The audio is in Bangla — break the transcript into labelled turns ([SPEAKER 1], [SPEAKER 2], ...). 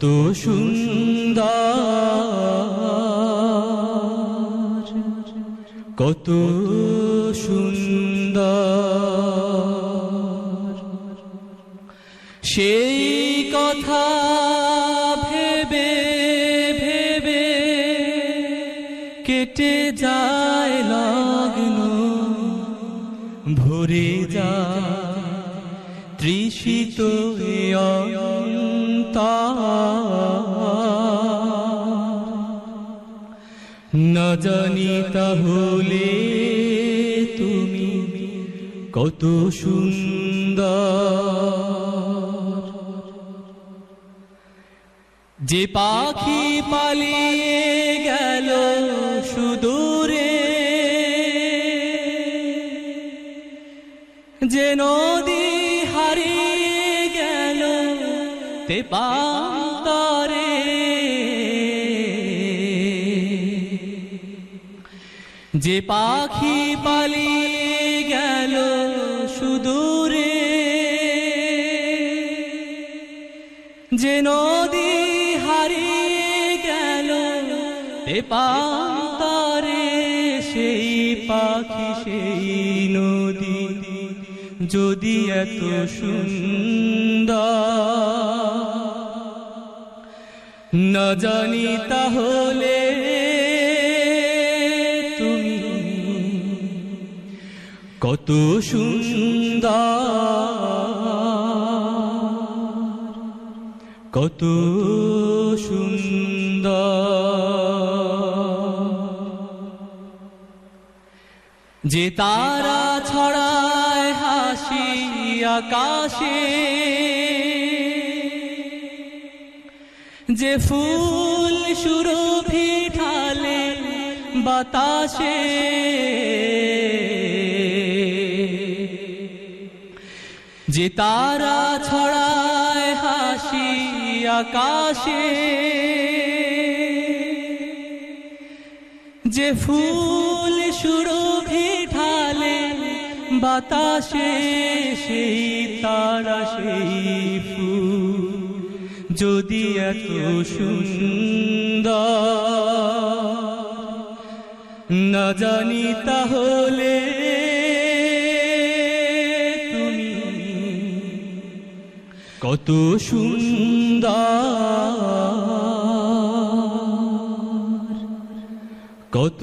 [SPEAKER 1] কত সুন্দর, কত সুন্দর, সেই কথা ভেবে ভেবে কেটে যায় লগ্ন, ভরে যায় তৃষিত না জানি তাহলে তুমি কত সুন্দর। যে পাখি পালিয়ে গেল সুদূরে, যে নদী হারিয়ে গেল তেপান্তরে, যে পাখি পালিয়ে গেল সুদূরে, যে নদী হারিয়ে গেল তেপান্তরে, সেই পাখি সেই নদী যদি এত সুন্দর না জানি তাহলে তুমি কত সুন্দর, কত সুন্দর। যে তারা ছড়ায় হাসি আকাশে, যে ফুল সুরভি ঢালে বাতাসে, যে তারা ছড়ায় হাসি আকাশে, যে ফুল সুরভি ঢালে বাতাসে, সেই তারা সেই ফুল যদি এত সুন্দর না জানি তাহলে তুমি কত সুন্দর, কত